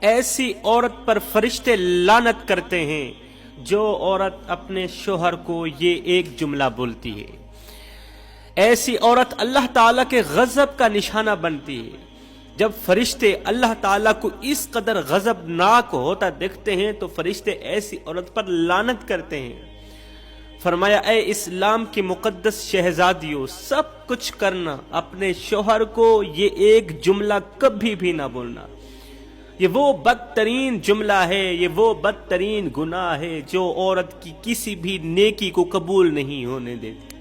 ایسی عورت پر فرشتے لعنت کرتے ہیں جو عورت اپنے شوہر کو یہ ایک جملہ بولتی ہے۔ ایسی عورت اللہ تعالیٰ کے غضب کا نشانہ بنتی ہے۔ جب فرشتے اللہ تعالیٰ کو اس قدر غضبناک ہوتا دیکھتے ہیں تو فرشتے ایسی عورت پر لعنت کرتے ہیں۔ فرمایا اے اسلام کی مقدس شہزادیوں، سب کچھ کرنا، اپنے شوہر کو یہ ایک جملہ کبھی بھی نہ بولنا۔ یہ وہ بدترین جملہ ہے، یہ وہ بدترین گناہ ہے جو عورت کی کسی بھی نیکی کو قبول نہیں ہونے دیتی۔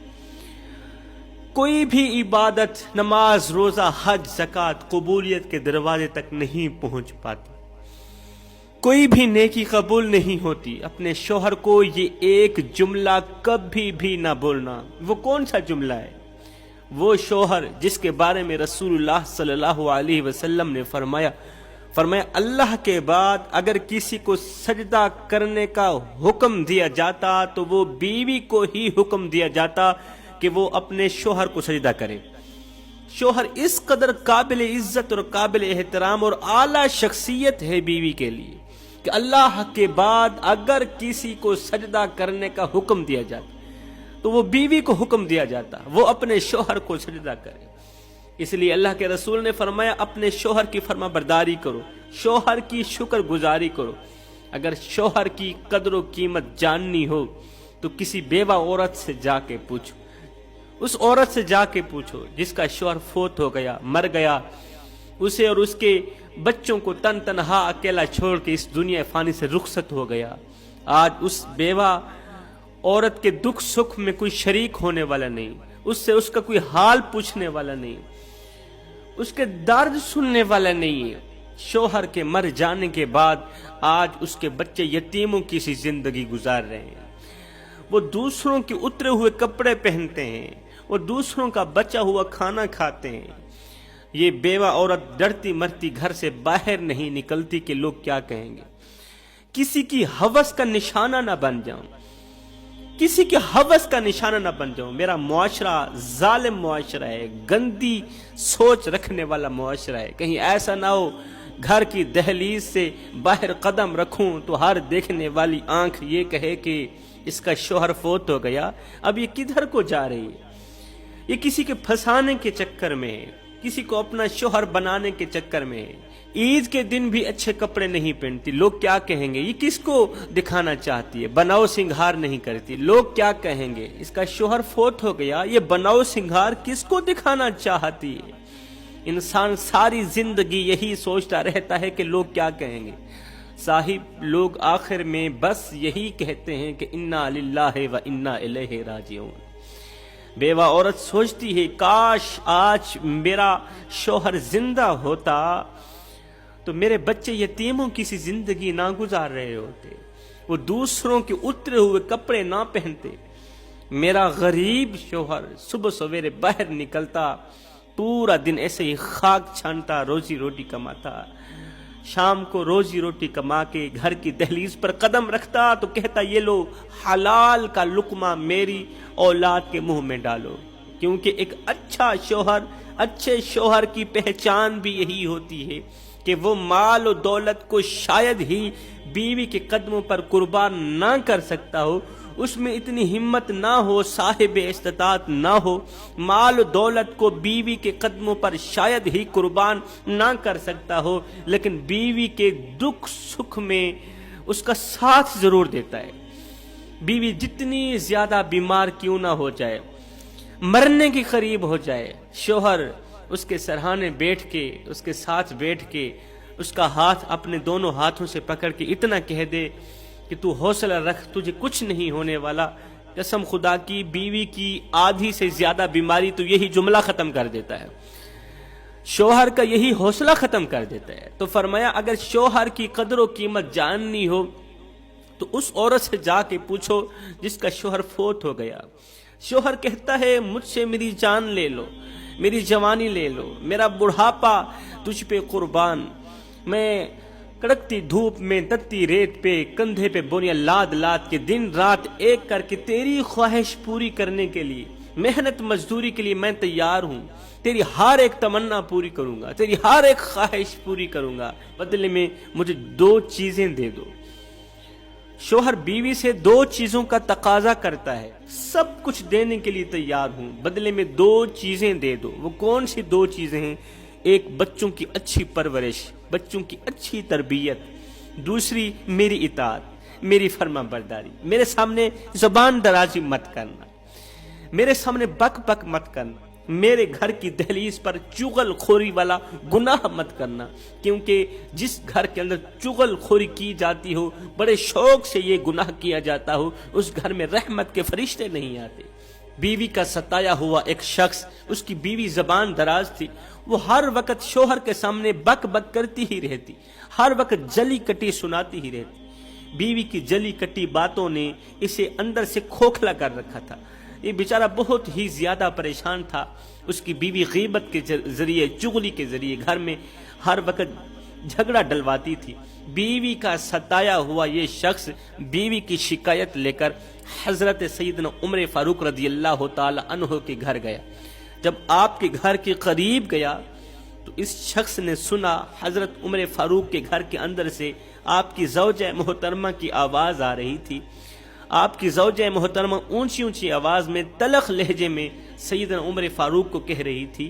کوئی بھی عبادت، نماز، روزہ، حج، زکوٰۃ قبولیت کے دروازے تک نہیں پہنچ پاتی۔ کوئی بھی نیکی قبول نہیں ہوتی۔ اپنے شوہر کو یہ ایک جملہ کبھی بھی نہ بولنا۔ وہ کون سا جملہ ہے؟ وہ شوہر جس کے بارے میں رسول اللہ صلی اللہ علیہ وسلم نے فرمایا اللہ کے بعد اگر کسی کو سجدہ کرنے کا حکم دیا جاتا تو وہ بیوی کو ہی حکم دیا جاتا کہ وہ اپنے شوہر کو سجدہ کرے۔ شوہر اس قدر قابل عزت اور قابل احترام اور اعلیٰ شخصیت ہے بیوی کے لیے کہ اللہ کے بعد اگر کسی کو سجدہ کرنے کا حکم دیا جاتا تو وہ بیوی کو حکم دیا جاتا وہ اپنے شوہر کو سجدہ کرے۔ اس لیے اللہ کے رسول نے فرمایا اپنے شوہر کی فرما برداری کرو، شوہر کی شکر گزاری کرو۔ اگر شوہر کی قدر و قیمت جاننی ہو تو کسی بیوہ عورت سے جا کے پوچھو، اس عورت سے جا کے پوچھو جس کا شوہر فوت ہو گیا، مر گیا، اسے اور اس کے بچوں کو تن تنہا اکیلا چھوڑ کے اس دنیا فانی سے رخصت ہو گیا۔ آج اس بیوہ عورت کے دکھ سکھ میں کوئی شریک ہونے والا نہیں، اس سے اس کا کوئی حال پوچھنے والا نہیں، اس کے درد سننے والا نہیں ہے۔ شوہر کے مر جانے کے بعد آج اس کے بچے یتیموں کی سی زندگی گزار رہے ہیں۔ وہ دوسروں کے اترے ہوئے کپڑے پہنتے ہیں، وہ دوسروں کا بچا ہوا کھانا کھاتے ہیں۔ یہ بیوہ عورت ڈرتی مرتی گھر سے باہر نہیں نکلتی کہ لوگ کیا کہیں گے۔ کسی کی ہوس کا نشانہ نہ بن جاؤں، کسی کے ہوس کا نشانہ نہ بن جاؤں۔ میرا معاشرہ ظالم معاشرہ ہے، گندی سوچ رکھنے والا معاشرہ ہے۔ کہیں ایسا نہ ہو گھر کی دہلیز سے باہر قدم رکھوں تو ہر دیکھنے والی آنکھ یہ کہے کہ اس کا شوہر فوت ہو گیا، اب یہ کدھر کو جا رہی ہے؟ یہ کسی کے پھنسانے کے چکر میں ہے، کسی کو اپنا شوہر بنانے کے چکر میں ہے۔ عید کے دن بھی اچھے کپڑے نہیں پہنتی، لوگ کیا کہیں گے؟ یہ کس کو دکھانا چاہتی ہے؟ بناؤ سنگھار نہیں کرتی، لوگ کیا کہیں گے؟ اس کا شوہر فوت ہو گیا، یہ بناؤ سنگھار کس کو دکھانا چاہتی ہے؟ انسان ساری زندگی یہی سوچتا رہتا ہے کہ لوگ کیا کہیں گے۔ صاحب لوگ آخر میں بس یہی کہتے ہیں کہ انا للہ و انا الیہ راجعون۔ بیوہ عورت سوچتی ہے کاش آج میرا شوہر زندہ ہوتا تو میرے بچے یتیموں کی سی زندگی نہ گزار رہے ہوتے، وہ دوسروں کے اترے ہوئے کپڑے نہ پہنتے۔ میرا غریب شوہر صبح سویرے باہر نکلتا، پورا دن ایسے ہی خاک چھانتا، روزی روٹی کماتا، شام کو روزی روٹی کما کے گھر کی دہلیز پر قدم رکھتا تو کہتا یہ لو حلال کا لقمہ میری اولاد کے منہ میں ڈالو۔ کیونکہ ایک اچھا شوہر، اچھے شوہر کی پہچان بھی یہی ہوتی ہے کہ وہ مال و دولت کو شاید ہی بیوی کے قدموں پر قربان نہ کر سکتا ہو، اس میں اتنی ہمت نہ ہو، صاحب استطاعت نہ ہو، مال و دولت کو بیوی کے قدموں پر شاید ہی قربان نہ کر سکتا ہو، لیکن بیوی کے دکھ سکھ میں اس کا ساتھ ضرور دیتا ہے۔ بیوی جتنی زیادہ بیمار کیوں نہ ہو جائے، مرنے کے قریب ہو جائے، شوہر اس کے سرہانے بیٹھ کے، اس کے ساتھ بیٹھ کے، اس کا ہاتھ اپنے دونوں ہاتھوں سے پکڑ کے اتنا کہہ دے کہ تو حوصلہ رکھ، تجھے کچھ نہیں ہونے والا۔ قسم خدا کی بیوی کی آدھی سے زیادہ بیماری تو یہی جملہ ختم کر دیتا ہے، شوہر کا یہی حوصلہ ختم کر دیتا ہے۔ تو فرمایا اگر شوہر کی قدر و قیمت جاننی ہو تو اس عورت سے جا کے پوچھو جس کا شوہر فوت ہو گیا۔ شوہر کہتا ہے مجھ سے میری جان لے لو، میری جوانی لے لو، میرا بڑھاپا تجھ پہ قربان، میں کڑکتی دھوپ میں تتی ریت پہ کندھے پہ بوریاں لاد لاد کے دن رات ایک کر کے تیری خواہش پوری کرنے کے لیے محنت مزدوری کے لیے میں تیار ہوں، تیری ہر ایک تمنا پوری کروں گا، تیری ہر ایک خواہش پوری کروں گا، بدلے میں مجھے 2 چیزیں دے دو۔ شوہر بیوی سے 2 چیزوں کا تقاضا کرتا ہے، سب کچھ دینے کے لیے تیار ہوں، بدلے میں 2 چیزیں دے دو۔ وہ کون سی 2 چیزیں ہیں؟ ایک بچوں کی اچھی پرورش، بچوں کی اچھی تربیت، دوسری میری اطاعت، میری فرما برداری۔ میرے سامنے زبان درازی مت کرنا، میرے سامنے بک بک مت کرنا، میرے گھر کی دہلیز پر چغل خوری والا گناہ مت کرنا، کیونکہ جس گھر کے اندر چغل خوری کی جاتی ہو، بڑے شوق سے یہ گناہ کیا جاتا ہو، اس گھر میں رحمت کے فرشتے نہیں آتے۔ بیوی کا ستایا ہوا ایک شخص، اس کی بیوی زبان دراز تھی، وہ ہر وقت شوہر کے سامنے بک بک کرتی ہی رہتی، ہر وقت جلی کٹی سناتی ہی رہتی۔ بیوی کی جلی کٹی باتوں نے اسے اندر سے کھوکھلا کر رکھا تھا۔ یہ بیچارہ بہت ہی زیادہ پریشان تھا۔ اس کی بیوی غیبت کے ذریعے، چغلی کے ذریعے گھر میں ہر وقت جھگڑا ڈلواتی تھی۔ بیوی کا ستایا ہوا یہ شخص بیوی کی شکایت لے کر حضرت سیدنا عمر فاروق رضی اللہ تعالی عنہ کے گھر گیا۔ جب آپ کے گھر کے قریب گیا تو اس شخص نے سنا حضرت عمر فاروق کے گھر کے اندر سے آپ کی زوجہ محترمہ کی آواز آ رہی تھی۔ آپ کی زوجہ محترمہ اونچی اونچی آواز میں تلخ لہجے میں سیدنا عمر فاروق کو کہہ رہی تھی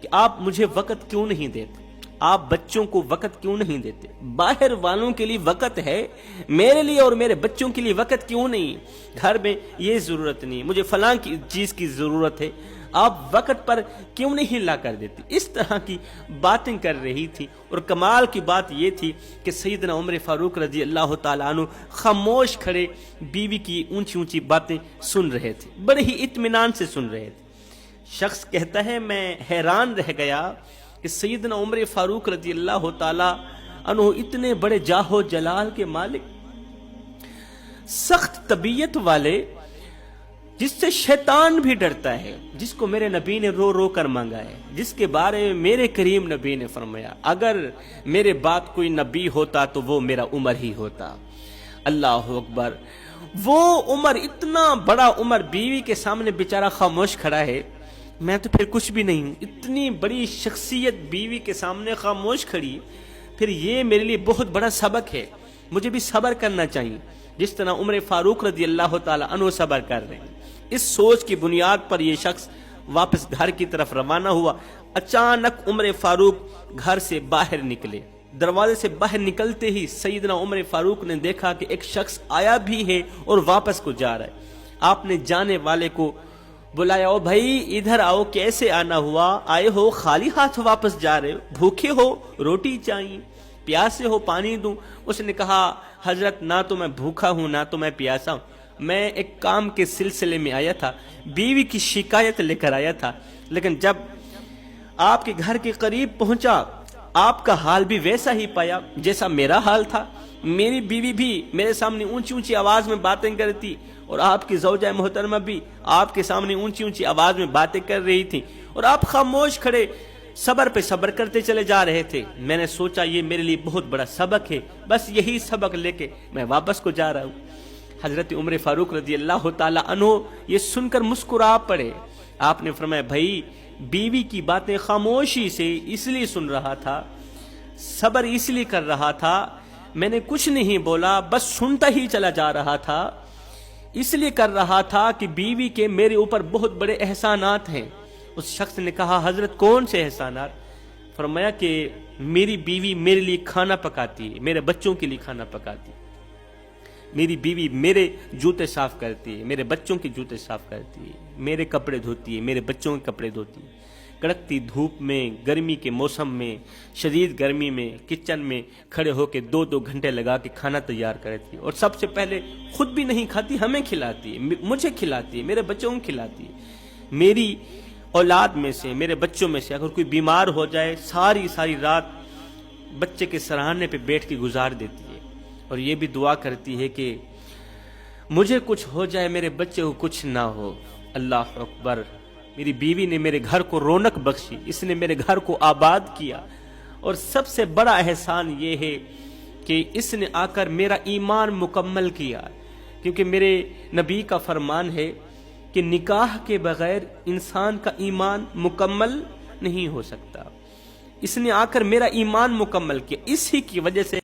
کہ آپ مجھے وقت کیوں نہیں دیتے، آپ بچوں کو وقت کیوں نہیں دیتے؟ باہر والوں کے لیے وقت ہے، میرے لیے اور میرے بچوں کے لیے وقت کیوں نہیں؟ گھر میں یہ ضرورت نہیں، مجھے فلاں کی چیز کی ضرورت ہے، آپ وقت پر کیوں نہیں لا کر دیتے؟ اس طرح کی باتیں کر رہی تھی۔ اور کمال کی بات یہ تھی کہ سیدنا عمر فاروق رضی اللہ تعالیٰ عنہ خاموش کھڑے بیوی کی اونچی اونچی باتیں سن رہے تھے، بڑے ہی اطمینان سے سن رہے تھے۔ شخص کہتا ہے میں حیران رہ گیا کہ سیدنا عمر فاروق رضی اللہ تعالیٰ عنہ اتنے بڑے جاہ و جلال کے مالک، سخت طبیعت والے، جس سے شیطان بھی ڈرتا ہے، جس کو میرے نبی نے رو رو کر مانگا ہے، جس کے بارے میں میرے کریم نبی نے فرمایا اگر میرے بعد کوئی نبی ہوتا تو وہ میرا عمر ہی ہوتا۔ اللہ اکبر! وہ عمر، اتنا بڑا عمر بیوی کے سامنے بیچارہ خاموش کھڑا ہے۔ میں تو پھر کچھ بھی نہیں ہوں، اتنی بڑی شخصیت بیوی کے سامنے خاموش کھڑی، پھر یہ میرے لیے بہت بڑا سبق ہے، مجھے بھی صبر کرنا چاہیے جس طرح عمر فاروق رضی اللہ تعالی عنہ صبر کر رہے ہیں۔ اس سوچ کی بنیاد پر یہ شخص واپس گھر کی طرف روانہ ہوا۔ اچانک عمر فاروق گھر سے باہر نکلے، دروازے سے باہر نکلتے ہی سیدنا عمر فاروق نے دیکھا کہ ایک شخص آیا بھی ہے اور واپس کو جا رہا ہے۔ آپ نے جانے والے کو بلایا، او بھائی ادھر آؤ، کیسے آنا ہوا؟ آئے ہو خالی ہاتھ واپس جا رہے ہو؟ بھوکے ہو؟ روٹی چاہیے؟ پیاسے ہو؟ پانی دوں؟ اس نے کہا حضرت نہ تو میں بھوکا ہوں نہ تو میں پیاسا ہوں، میں ایک کام کے سلسلے میں آیا تھا، بیوی کی شکایت لے کر آیا تھا، لیکن جب آپ کے گھر کے قریب پہنچا آپ کا حال بھی ویسا ہی پایا جیسا میرا حال تھا۔ میری بیوی بھی میرے سامنے اونچی اونچی آواز میں باتیں کرتی اور آپ کی زوجہ محترمہ بھی آپ کے سامنے اونچی اونچی آواز میں باتیں کر رہی تھی، اور آپ خاموش کھڑے صبر پہ صبر کرتے چلے جا رہے تھے۔ میں نے سوچا یہ میرے لیے بہت بڑا سبق ہے، بس یہی سبق لے کے میں واپس کو جا رہا ہوں۔ حضرت عمر فاروق رضی اللہ تعالی عنہ یہ سن کر مسکرا پڑے۔ آپ نے فرمایا بھائی بیوی کی باتیں خاموشی سے اس لیے سن رہا تھا، صبر اس لیے کر رہا تھا، میں نے کچھ نہیں بولا، بس سنتا ہی چلا جا رہا تھا، اس لیے کر رہا تھا کہ بیوی کے میرے اوپر بہت بڑے احسانات ہیں۔ اس شخص نے کہا حضرت کون سے احسانات؟ فرمایا کہ میری بیوی میرے لیے کھانا پکاتی ہے، میرے بچوں کے لیے کھانا پکاتی ہے، میری بیوی میرے جوتے صاف کرتی ہے، میرے بچوں کے جوتے صاف کرتی ہے، میرے کپڑے دھوتی ہے، میرے بچوں کے کپڑے دھوتی ہے، کڑکتی دھوپ میں، گرمی کے موسم میں، شدید گرمی میں کچن میں کھڑے ہو کے 2-2 گھنٹے لگا کے کھانا تیار کرتی ہے، اور سب سے پہلے خود بھی نہیں کھاتی، ہمیں کھلاتی ہے، مجھے کھلاتی ہے، میرے بچوں کو کھلاتی ہے۔ میری اولاد میں سے، میرے بچوں میں سے اگر کوئی بیمار ہو جائے ساری رات بچے کے سرانے پہ بیٹھ کے گزار دیتی ہے، اور یہ بھی دعا کرتی ہے کہ مجھے کچھ ہو جائے میرے بچے کو کچھ نہ ہو۔ اللہ اکبر! میری بیوی نے میرے گھر کو رونق بخشی، اس نے میرے گھر کو آباد کیا، اور سب سے بڑا احسان یہ ہے کہ اس نے آ کر میرا ایمان مکمل کیا، کیونکہ میرے نبی کا فرمان ہے کہ نکاح کے بغیر انسان کا ایمان مکمل نہیں ہو سکتا. اس نے آ کر میرا ایمان مکمل کیا. اسی کی وجہ سے